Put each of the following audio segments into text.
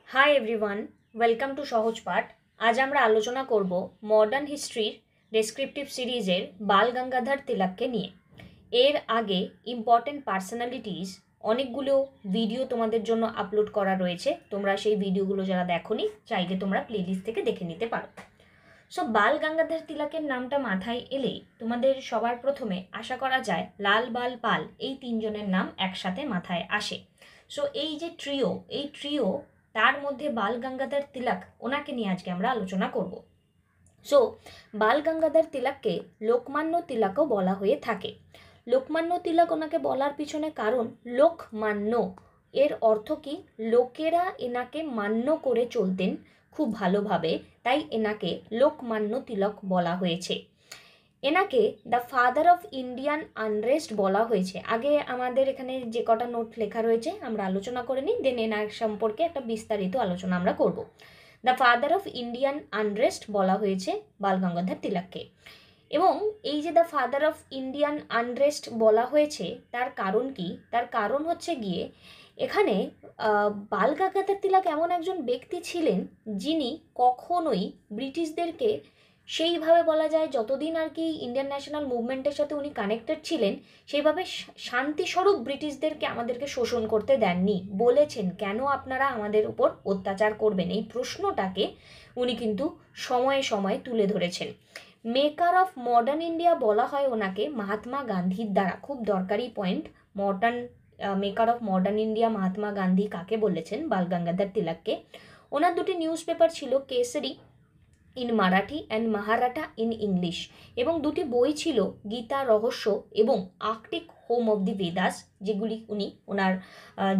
Hi everyone, welcome to সহজ পাঠ। আজ আমরা আলোচনা করব মডার্ন হিস্ট্রির ডেসক্রিপটিভ সিরিজের বাল গঙ্গাধর তিলককে নিয়ে। এর আগে ইম্পর্টেন্ট পার্সোনালিটিস অনেকগুলো ভিডিও তোমাদের জন্য আপলোড করা রয়েছে। তোমরা সেই ভিডিওগুলো যারা দেখোনি চাইলে তোমরা প্লেলিস্ট থেকে দেখে নিতে পারো। সো বাল গঙ্গাধর তিলকের নামটা মাথায় এলেই তোমাদের সবার প্রথমে আশা করা যায় লাল বাল পাল এই তিনজনের নাম একসাথে মাথায় আসে। সো এই যে ট্রিও তার মধ্যে বাল গঙ্গাধর তিলক ওনাকে নিয়ে আজকে আমরা আলোচনা করব। সো বাল গঙ্গাধর তিলককে লোকমান্য তিলকও বলা হয়ে থাকে। লোকমান্য তিলক ওনাকে বলার পিছনে কারণ লোকমান্য এর অর্থ কি, লোকেরা এনাকে মান্য করে চলতেন খুব ভালোভাবে, তাই এনাকে লোকমান্য তিলক বলা হয়েছে। এনাকে the father of Indian unrest বলা হয়েছে। আগে আমাদের এখানে যে কটা নোট লেখা রয়েছে আমরা আলোচনা করে নিই, দেন এনার সম্পর্কে একটা বিস্তারিত আলোচনা আমরা করব। The father of Indian unrest বলা হয়েছে বাল গঙ্গাধর তিলককে। এবং এই যে the father of Indian unrest বলা হয়েছে তার কারণ কি, তার কারণ হচ্ছে গিয়ে এখানে বাল গঙ্গাধর তিলক এমন একজন ব্যক্তি ছিলেন যিনি কখনোই ব্রিটিশদেরকে সেইভাবে বলা যায় যতদিন আর কি ইন্ডিয়ান ন্যাশনাল মুভমেন্টের সাথে উনি কানেক্টেড ছিলেন সেইভাবে শান্তিস্বরূপ ব্রিটিশদেরকে আমাদেরকে শোষণ করতে দেননি। বলেছেন কেন আপনারা আমাদের উপর অত্যাচার করবেন, এই প্রশ্নটাকে উনি কিন্তু সময়ে সময়ে তুলে ধরেছেন। মেকার অফ মডার্ন ইন্ডিয়া বলা হয় ওনাকে মহাত্মা গান্ধীর দ্বারা। খুব দরকারি point, maker of modern India Mahatma Gandhi কাকে বলেছেন? বাল গঙ্গাধর তিলককে। ওনার দুটি নিউজ পেপার ছিল, Kesari in Marathi and Mahratta in English, এবং দুটি বই ছিল গীতা রহস্য এবং Arctic home of the Vedas, যেগুলি উনি ওনার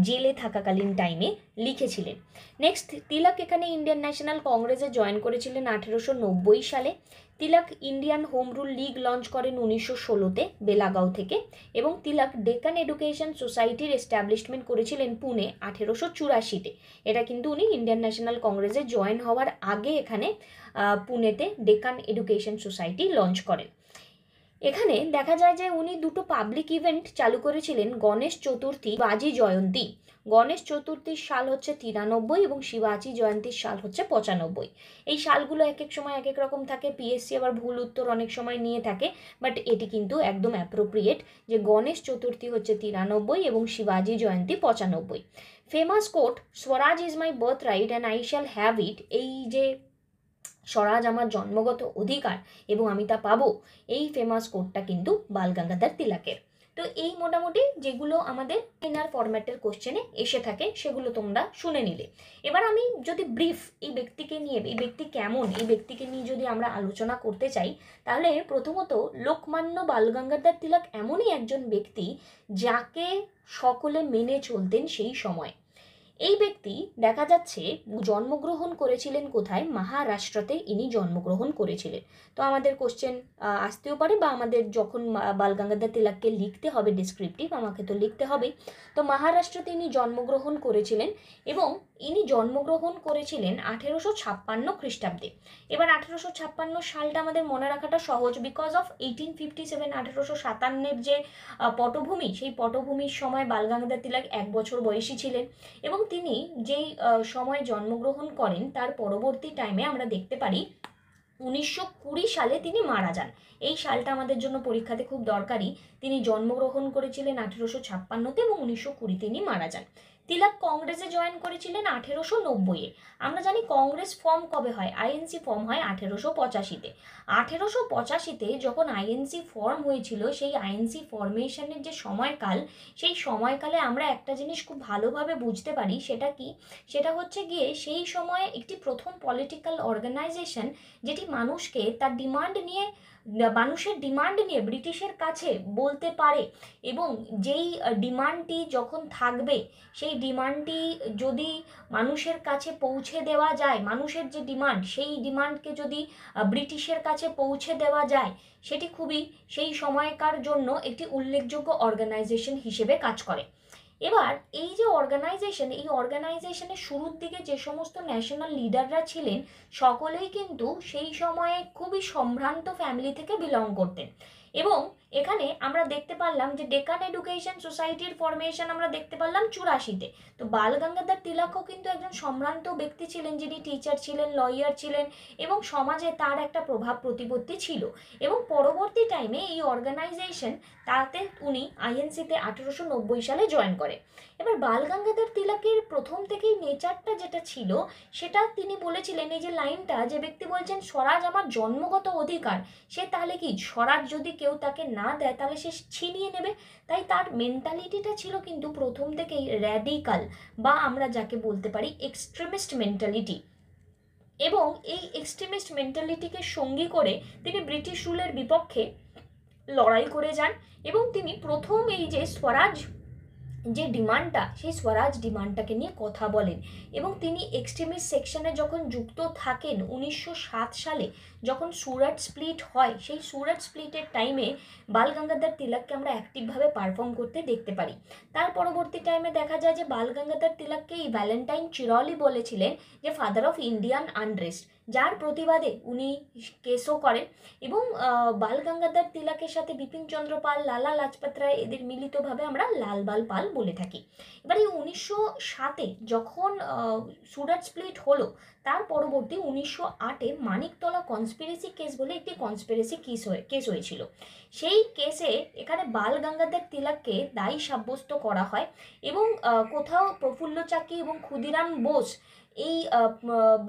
জেলে থাকাকালীন টাইমে লিখেছিলেন। নেক্সট, তিলক এখানে ইন্ডিয়ান ন্যাশনাল কংগ্রেসে জয়েন করেছিলেন 1890 সালে। Tilak Indian Home Rule League launch করেন 1916-তে বেলাগাঁও থেকে, এবং তিলক ডেকান এডুকেশন সোসাইটির এস্টাবলিশমেন্ট করেছিলেন পুনে 1884-তে। এটা কিন্তু উনি ইন্ডিয়ান ন্যাশনাল কংগ্রেসে জয়েন হওয়ার আগে এখানে পুনেতে ডেকান এডুকেশন সোসাইটি লঞ্চ করেন। এখানে দেখা যায় যে উনি দুটো পাবলিক ইভেন্ট চালু করেছিলেন, গণেশ চতুর্থী, শিবাজি জয়ন্তী। গণেশ চতুর্থীর সাল হচ্ছে 93 এবং শিবাজি জয়ন্তীর সাল হচ্ছে 95। এই সালগুলো এক এক সময় এক এক রকম থাকে, পিএসসি আবার ভুল উত্তর অনেক সময় নিয়ে থাকে, বাট এটি কিন্তু একদম অ্যাপ্রোপ্রিয়েট যে গণেশ চতুর্থী হচ্ছে 93 এবং শিবাজি Jayanti 95। Famous quote swaraj is my birth right and I shall have it, এই যে স্বরাজ আমার জন্মগত অধিকার এবং আমি তা পাবো, এই ফেমাস কোটটা কিন্তু বাল গঙ্গাধর তিলকের। তো এই মোটামুটি যেগুলো আমাদের ইনার ফরম্যাটের কোশ্চেনে এসে থাকে সেগুলো তোমরা শুনে নিলে। এবার আমি যদি ব্রিফ এই ব্যক্তিকে নিয়ে, এই ব্যক্তি কেমন, এই ব্যক্তিকে নিয়ে যদি আমরা আলোচনা করতে চাই, তাহলে প্রথমত লোকমান্য বাল গঙ্গাধর তিলক এমনই একজন ব্যক্তি যাকে সকলে মেনে চলতেন সেই সময়। এই ব্যক্তি দেখা যাচ্ছে জন্মগ্রহণ করেছিলেন কোথায়? মহারাষ্ট্রতে ইনি জন্মগ্রহণ করেছিলেন। তো আমাদের কোশ্চেন আসতেও পারে, বা আমাদের যখন বাল গঙ্গাধর তিলককে লিখতে হবে ডেসক্রিপটিভ, আমাকে তো লিখতে হবেই। তো মহারাষ্ট্রতে ইনি জন্মগ্রহণ করেছিলেন এবং ইনি জন্মগ্রহণ করেছিলেন 1856 খ্রিস্টাব্দে। এবার 1856 সালটা আমাদের মনে রাখাটা সহজ, বিকজ অফ 1857 1857 যে পটভূমি, সেই পটভূমির সময় বাল গঙ্গাধর তিলক 1 বছর বয়সী ছিলেন, এবং তিনি যেই সময় জন্মগ্রহণ করেন তার পরবর্তী টাইমে আমরা দেখতে পারি 1920 সালে তিনি মারা যান। এই সালটা আমাদের জন্য পরীক্ষাতে খুব দরকারি। তিনি জন্মগ্রহণ করেছিলেন 1856-তে এবং 1920 তিনি মারা যান। তিলক কংগ্রেসে জয়েন করেছিলেন 1890-এ। আমরা জানি কংগ্রেস ফর্ম কবে হয়? আইএনসি ফর্ম হয় 1885-তে। 1885-তে যখন আইএনসি ফর্ম হয়েছিল, সেই আইএনসি ফর্মেশনের যে সময়কাল, সেই সময়কালে আমরা একটা জিনিস খুব ভালোভাবে বুঝতে পারি, সেটা কি? সেটা হচ্ছে গিয়ে সেই সময়ে একটি প্রথম পলিটিক্যাল অর্গানাইজেশন যেটি মানুষকে তার মানুষের ডিমান্ড নিয়ে ব্রিটিশের কাছে বলতে পারে, এবং যেই ডিমান্ডটি যখন থাকবে সেই ডিমান্ডটি যদি মানুষের কাছে পৌঁছে দেওয়া যায়, মানুষের যে ডিমান্ড সেই ডিমান্ডকে যদি ব্রিটিশের কাছে পৌঁছে দেওয়া যায়, সেটি খুবই সেই সময়কার জন্য একটি উল্লেখযোগ্য অর্গানাইজেশন হিসেবে কাজ করে। এবার এই যে অর্গানাইজেশন, এই অর্গানাইজেশনের শুরুর দিকে যে সমস্ত ন্যাশনাল লিডাররা ছিলেন সকলেই কিন্তু সেই সময়ে খুবই সম্ভ্রান্ত ফ্যামিলি থেকে বিলং করতেন, এবং এখানে আমরা দেখতে পারলাম যে ডেকান এডুকেশন সোসাইটির ফরমেশন আমরা দেখতে পারলাম 84-তে। তো বাল গঙ্গাধর তিলকও কিন্তু একজন সম্ভ্রান্ত ব্যক্তি ছিলেন, যিনি টিচার ছিলেন, লয়ার ছিলেন এবং সমাজে তার একটা প্রভাব প্রতিপত্তি ছিল। এবং পরবর্তী টাইমে এই অর্গানাইজেশন তাতে উনি আইএনসিতে 1890 সালে জয়েন করে। এবার বাল গঙ্গাধর তিলকের প্রথম থেকেই নেচারটা যেটা ছিল সেটা তিনি বলেছিলেন, এই যে লাইনটা, যে ব্যক্তি বলছেন স্বরাজ আমার জন্মগত অধিকার, সে তাহলে কি স্বরাজ যদি কেউ তাকে না দেয় তাহলে সে ছিনিয়ে নেবে। তাই তার মেন্টালিটিটা ছিল কিন্তু প্রথম থেকেই র্যাডিকাল, বা আমরা যাকে বলতে পারি এক্সট্রিমিস্ট মেন্টালিটি। এবং এই এক্সট্রিমিস্ট মেন্টালিটিকে সঙ্গী করে তিনি ব্রিটিশ রুলের বিপক্ষে লড়াই করে যান এবং তিনি প্রথম এই যে স্বরাজ যে ডিমান্ডটা, সেই স্বরাজ ডিমান্ডটাকে নিয়ে কথা বলেন। এবং তিনি এক্সট্রিমিস্ট সেকশনে যখন যুক্ত থাকেন 1907 সালে, যখন সুরাট স্প্লিট হয়, সেই সুরাট স্প্লিটের টাইমে বাল গঙ্গাধর তিলককে আমরা অ্যাক্টিভভাবে পারফর্ম করতে দেখতে পারি। তার পরবর্তী টাইমে দেখা যায় যে বাল গঙ্গাধর তিলককে এই ভ্যালেন্টাইন চিরলি বলেছিলেন যে ফাদার অফ ইন্ডিয়ান আনরেস্ট, যার প্রতিবাদে উনি কেসও করেন। এবং বাল গঙ্গাধর তিলকের সাথে বিপিন চন্দ্র পাল, লালা লাজপত রায়, এদের মিলিতভাবে আমরা লাল বাল পাল বলে থাকি। এবার এই 1907-এ যখন সুরাট স্প্লিট হলো, তার পরবর্তী 1908-এ মানিকতলা কনস্পিরেসি কেস বলে একটি কনস্পিরেসি কেস হয়েছিল। সেই কেসে এখানে বাল গঙ্গাধর তিলককে দায়ী সাব্যস্ত করা হয় এবং কোথাও প্রফুল্ল চাকি এবং ক্ষুদিরাম বোস এই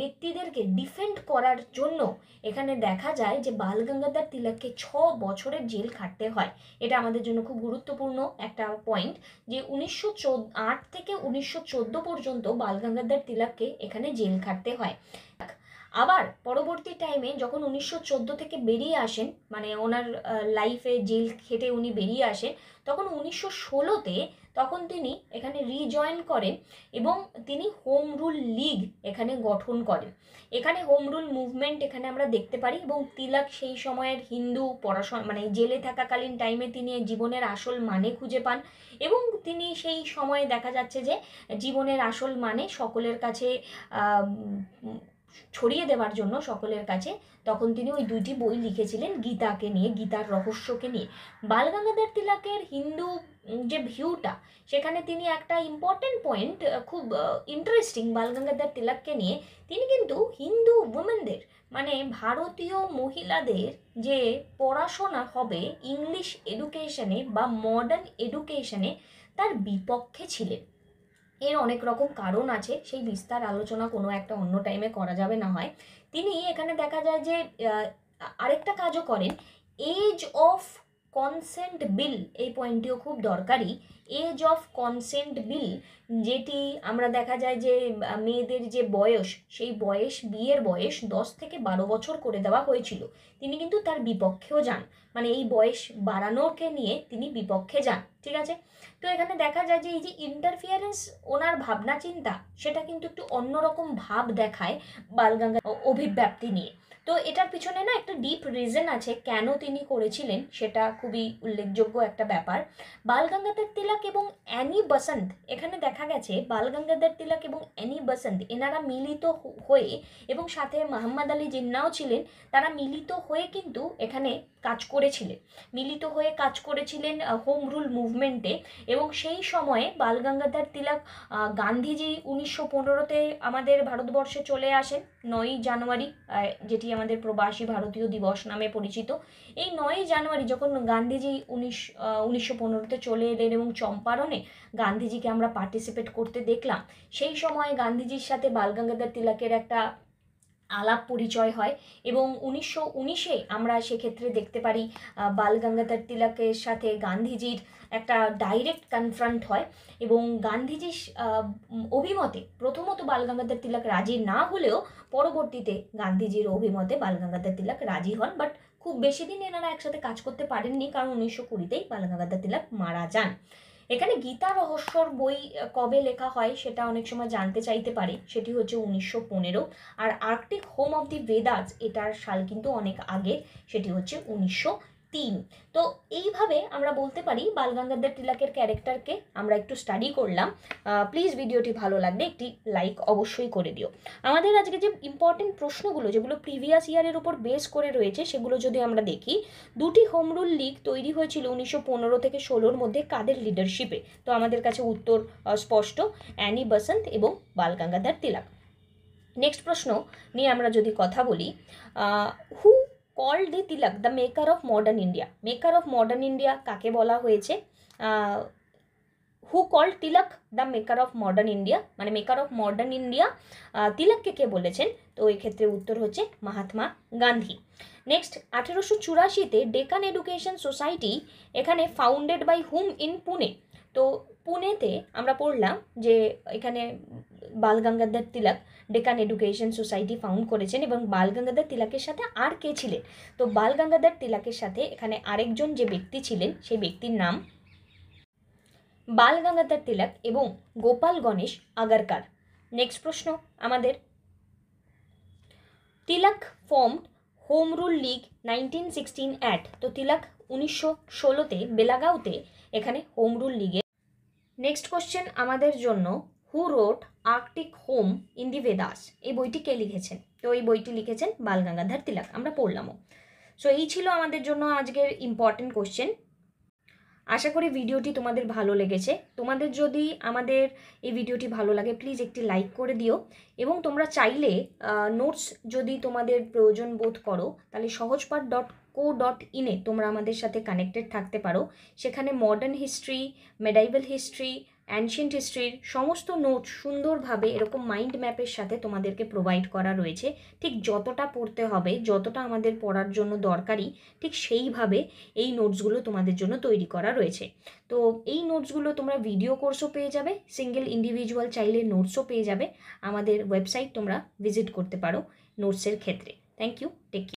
ব্যক্তিদেরকে ডিফেন্ড করার জন্য এখানে দেখা যায় যে বাল গঙ্গাধর তিলককে 6 বছরের জেল খাটতে হয়। এটা আমাদের জন্য খুব গুরুত্বপূর্ণ একটা পয়েন্ট, যে 1908 থেকে 1914 পর্যন্ত বাল গঙ্গাধর তিলককে এখানে জেল খাটতে হয়। আবার পরবর্তী টাইমে যখন 1914 থেকে বেরিয়ে আসেন, মানে ওনার লাইফে জেল খেটে উনি বেরিয়ে আসেন, তখন 1916-তে তখন তিনি এখানে রিজয়েন করেন এবং তিনি হোম রুল লিগ এখানে গঠন করেন। এখানে হোম রুল মুভমেন্ট এখানে আমরা দেখতে পারি। এবং তিলক সেই সময়ের হিন্দু পড়াশোনা, মানে জেলে থাকাকালীন টাইমে তিনি জীবনের আসল মানে খুঁজে পান এবং তিনি সেই সময়ে দেখা যাচ্ছে যে জীবনের আসল মানে সকলের কাছে ছড়িয়ে দেওয়ার জন্য সকলের কাছে তখন তিনি ওই 2টি বই লিখেছিলেন গীতাকে নিয়ে, গীতার রহস্যকে নিয়ে। বাল গঙ্গাধর তিলকের হিন্দু যে ভিউটা, সেখানে তিনি একটা ইম্পর্টেন্ট পয়েন্ট, খুব ইন্টারেস্টিং বাল গঙ্গাধর তিলককে নিয়ে, তিনি কিন্তু হিন্দু উমেনদের, মানে ভারতীয় মহিলাদের যে পড়াশোনা হবে ইংলিশ এডুকেশনে বা মডার্ন এডুকেশনে, তার বিপক্ষে ছিলেন। এর অনেক রকম কারণ আছে, সেই বিস্তার আলোচনা কোনো একটা অন্য টাইমে করা যাবে না হয়। তিনি এখানে দেখা যায় যে আরেকটা কাজও করেন, এজ অফ কনসেন্ট বিল, এই পয়েন্টটিও খুব দরকারি। এজ অফ কনসেন্ট বিল, যেটি আমরা দেখা যায় যে মেয়েদের যে বয়স, সেই বয়স, বিয়ের বয়স 10 থেকে 12 বছর করে দেওয়া হয়েছিল। তিনি কিন্তু তার বিপক্ষেও যান, মানে এই বয়স বাড়ানোকে নিয়ে তিনি বিপক্ষে যান, ঠিক আছে। তো এখানে দেখা যায় যে এই যে ইন্টারফিয়ারেন্স, ওনার ভাবনা চিন্তা, সেটা কিন্তু একটু অন্যরকম ভাব দেখায় বাল গঙ্গাধর অভিব্যক্তি নিয়ে। তো এটার পিছনে না একটা ডিপ রিজন আছে কেন তিনি করেছিলেন, সেটা খুবই উল্লেখযোগ্য একটা ব্যাপার। বাল গঙ্গাধর তিলক এবং অ্যানি বসন্ত, এখানে দেখা গেছে বাল গঙ্গাধর তিলক এবং অ্যানি বসন্ত এনারা মিলিত হয়ে, এবং সাথে মোহাম্মদ আলী জিন্নাও ছিলেন, তারা মিলিত হয়ে কিন্তু এখানে কাজ করেছিলেন, মিলিত হয়ে কাজ করেছিলেন হোম রুল মুভমেন্টে। এবং সেই সময়ে বাল গঙ্গাধর তিলক, গান্ধীজি 1915-তে আমাদের ভারতবর্ষে চলে আসেন 9ই জানুয়ারি, যেটি আমাদের প্রবাসী ভারতীয় দিবস নামে পরিচিত। এই 9ই জানুয়ারি যখন গান্ধীজি 1915-তে চলে এলেন এবং চম্পারণে গান্ধীজিকে আমরা পার্টিসিপেট করতে দেখলাম, সেই সময় গান্ধীজির সাথে বাল গঙ্গাধর তিলকের একটা আলাপ পরিচয় হয়। এবং 1919-এ আমরা সেক্ষেত্রে দেখতে পারি বাল গঙ্গাধর তিলকের সাথে গান্ধীজির একটা ডাইরেক্ট কনফ্রন্ট হয়। এবং গান্ধীজির অভিমতে প্রথমত বাল গঙ্গাধর তিলক রাজি না হলেও পরবর্তীতে গান্ধীজির অভিমতে বাল গঙ্গাধর তিলক রাজি হন। বাট খুব বেশি দিন এনারা একসাথে কাজ করতে পারেননি, কারণ 1920-তেই বাল গঙ্গাধর তিলক মারা যান। এখানে গীতা রহস্যর বই কবে লেখা হয় সেটা অনেক সময় জানতে চাইতে পারে, সেটি হচ্ছে 1915। আর Arctic home of the Vedas, এটার সাল কিন্তু অনেক আগে, সেটি হচ্ছে 1903। 3। তো এইভাবে আমরা বলতে পারি বাল গঙ্গাধর তিলকের ক্যারেক্টারকে আমরা একটু স্টাডি করলাম। প্লিজ ভিডিওটি ভালো লাগলে একটি লাইক অবশ্যই করে দিও। আমাদের আজকে যে ইম্পর্টেন্ট প্রশ্নগুলো যেগুলো প্রিভিয়াস ইয়ারের উপর বেস করে রয়েছে সেগুলো যদি আমরা দেখি, দুটি হোম রুল লীগ তৈরি হয়েছিল 1915 থেকে 16-র মধ্যে কাদের লিডারশিপে? তো আমাদের কাছে উত্তর স্পষ্ট, অ্যানি বেসান্ট এবং বাল গঙ্গাধর তিলক। নেক্সট প্রশ্ন নিয়ে আমরা যদি কথা বলি, who called the Tilak the maker of modern India? Maker of modern India কাকে বলা হয়েছে? Who called Tilak the maker of modern India, মানে মেকার অফ মডার্ন ইন্ডিয়া তিলককে কে বলেছেন? তো এই ক্ষেত্রে উত্তর হচ্ছে মহাত্মা গান্ধী। নেক্সট, 1884-তে ডেকান এডুকেশন সোসাইটি এখানে founded by whom in Pune? তো পুনেতে আমরা পড়লাম যে এখানে Bal Gangadhar Tilak Deccan Education Society found করেছেন, এবং বাল গঙ্গাধর তিলকের সাথে আর কে ছিলেন? তো বাল গঙ্গাধর তিলকের সাথে এখানে আরেকজন যে ব্যক্তি ছিলেন সেই ব্যক্তির নাম বাল গঙ্গাধর তিলক এবং গোপাল গণেশ আগারকার। নেক্সট প্রশ্ন আমাদের, Tilak formed Home Rule League 1916 at? তো তিলক 1916-তে বেলাগাঁওতে এখানে হোম রুল লিগে। নেক্সট কোশ্চেন আমাদের জন্য, who wrote Arctic home in the Vedas? এই বইটি কে লিখেছেন? তো এই বইটি লিখেছেন বাল গঙ্গাধর তিলক, আমরা পড়লামও। সো এই ছিল আমাদের জন্য আজকের ইম্পর্টেন্ট কোশ্চেন। আশা করি ভিডিওটি তোমাদের ভালো লেগেছে। তোমাদের যদি আমাদের এই ভিডিওটি ভালো লাগে প্লিজ একটি লাইক করে দিও, এবং তোমরা চাইলে নোটস যদি তোমাদের প্রয়োজন বোধ করো তাহলে সহজপাঠ.co.in তোমরা আমাদের সাথে কানেক্টেড থাকতে পারো। সেখানে মডার্ন হিস্ট্রি, মেডাইভাল হিস্ট্রি, অ্যানশিয়েন্ট হিস্ট্রির সমস্ত নোটস সুন্দরভাবে এরকম মাইন্ড ম্যাপের সাথে তোমাদেরকে প্রোভাইড করা রয়েছে। ঠিক যতটা পড়তে হবে, যতটা আমাদের পড়ার জন্য দরকারি, ঠিক সেইভাবে এই নোটসগুলো তোমাদের জন্য তৈরি করা রয়েছে। তো এই নোটসগুলো তোমরা ভিডিও কোর্সও পেয়ে যাবে, সিঙ্গেল ইন্ডিভিজুয়াল চাইলে নোটসও পেয়ে যাবে। আমাদের ওয়েবসাইট তোমরা ভিজিট করতে পারো নোটসের ক্ষেত্রে। Thank you, take care.